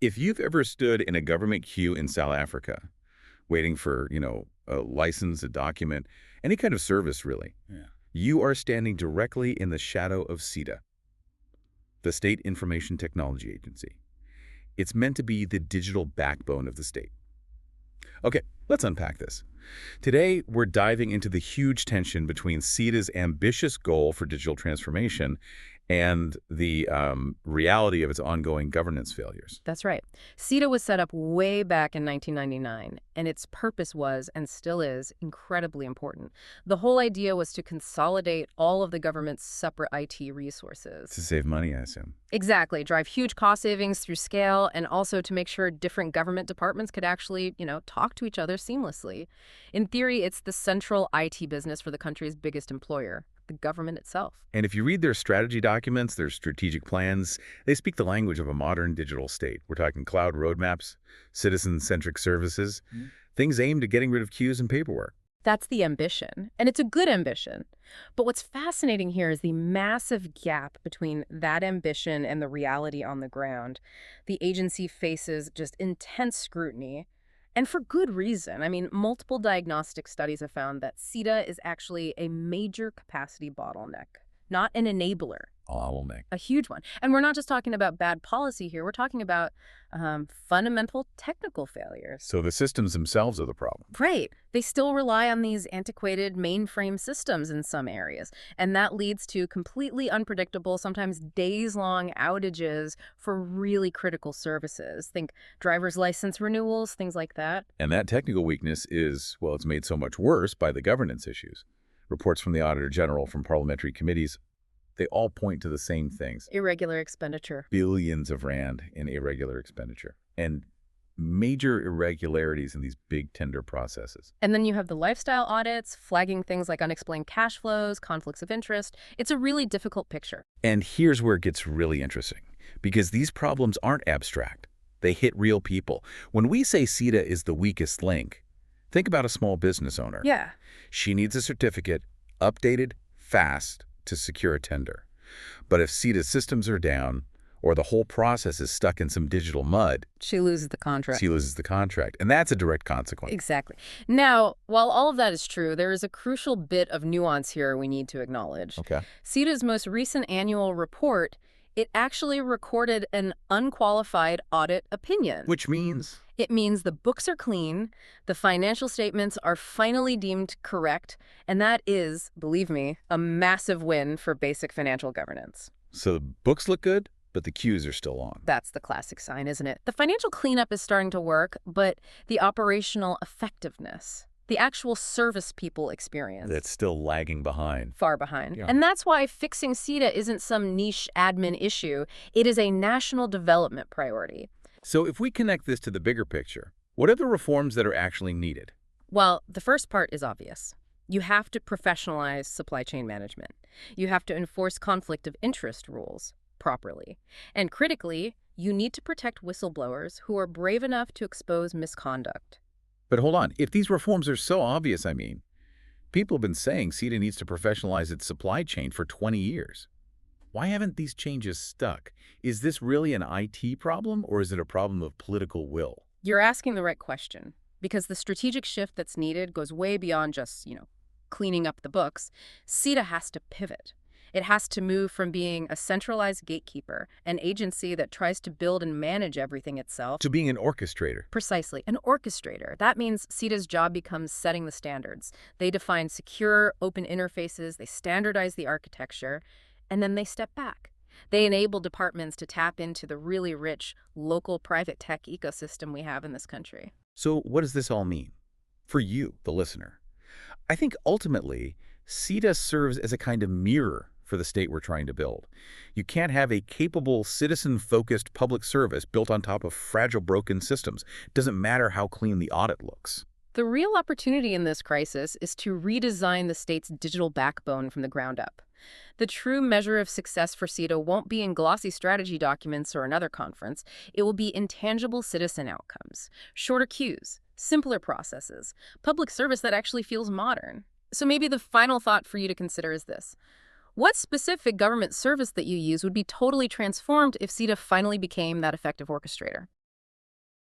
If you've ever stood in a government queue in South Africa, waiting for, a license, a document, any kind of service, really, Yeah. you are standing directly in the shadow of Sita, the State Information Technology Agency. It's meant to be the digital backbone of the state. Okay, let's unpack this. Today, we're diving into the huge tension between Sita's ambitious goal for digital transformation and the reality of its ongoing governance failures. That's right. Sita was set up way back in 1999, and its purpose was, and still is, incredibly important. The whole idea was to consolidate all of the government's separate IT resources. To save money, I assume. Exactly. Drive huge cost savings through scale, and also to make sure different government departments could actually, talk to each other seamlessly. In theory, it's the central IT business for the country's biggest employer, the government itself. And if you read their strategy documents, their strategic plans, they speak the language of a modern digital state. We're talking cloud roadmaps, citizen-centric services, things aimed at getting rid of queues and paperwork. That's the ambition, and it's a good ambition. But what's fascinating here is the massive gap between that ambition and the reality on the ground. The agency faces just intense scrutiny, and for good reason. I mean, multiple diagnostic studies have found that Sita is actually a major capacity bottleneck, not an enabler. Bottleneck. A huge one. And we're not just talking about bad policy here. We're talking about fundamental technical failures. So the systems themselves are the problem. Right. They still rely on these antiquated mainframe systems in some areas. And that leads to completely unpredictable, sometimes days-long outages for really critical services. Think driver's license renewals, things like that. And that technical weakness is, well, it's made so much worse by the governance issues. Reports from the Auditor General, from parliamentary committees, they all point to the same things. Irregular expenditure. Billions of rand in irregular expenditure. And major irregularities in these big tender processes. And then you have the lifestyle audits, flagging things like unexplained cash flows, conflicts of interest. It's a really difficult picture. And here's where it gets really interesting, because these problems aren't abstract. They hit real people. When we say Sita is the weakest link, think about a small business owner. Yeah. She needs a certificate, updated, fast, to secure a tender. But if Sita's systems are down, or the whole process is stuck in some digital mud, she loses the contract. She loses the contract. And that's a direct consequence. Exactly. Now, while all of that is true, there is a crucial bit of nuance here we need to acknowledge. Okay. Sita's most recent annual report, it actually recorded an unqualified audit opinion. Which means? It means the books are clean, the financial statements are finally deemed correct, and that is, believe me, a massive win for basic financial governance. So the books look good, but the queues are still on. That's the classic sign, isn't it? The financial cleanup is starting to work, but the operational effectiveness, the actual service people experience, That's still lagging behind. far behind. Yeah. And that's why fixing Sita isn't some niche admin issue. It is a national development priority. So if we connect this to the bigger picture, what are the reforms that are actually needed? Well, the first part is obvious. You have to professionalize supply chain management. You have to enforce conflict of interest rules properly. And critically, you need to protect whistleblowers who are brave enough to expose misconduct. But hold on, if these reforms are so obvious, people have been saying Sita needs to professionalize its supply chain for 20 years. Why haven't these changes stuck? Is this really an IT problem, or is it a problem of political will? You're asking the right question, because the strategic shift that's needed goes way beyond just, cleaning up the books. Sita has to pivot. It has to move from being a centralized gatekeeper, an agency that tries to build and manage everything itself, To being an orchestrator. Precisely, an orchestrator. That means Sita's job becomes setting the standards. They define secure, open interfaces, they standardize the architecture, and then they step back. They enable departments to tap into the really rich local private tech ecosystem we have in this country. So what does this all mean? For you, the listener. I think ultimately, Sita serves as a kind of mirror for the state we're trying to build. You can't have a capable, citizen-focused public service built on top of fragile, broken systems. It doesn't matter how clean the audit looks. The real opportunity in this crisis is to redesign the state's digital backbone from the ground up. The true measure of success for Sita won't be in glossy strategy documents or another conference. It will be in tangible citizen outcomes, shorter queues, simpler processes, public service that actually feels modern. So maybe the final thought for you to consider is this. What specific government service that you use would be totally transformed if Sita finally became that effective orchestrator?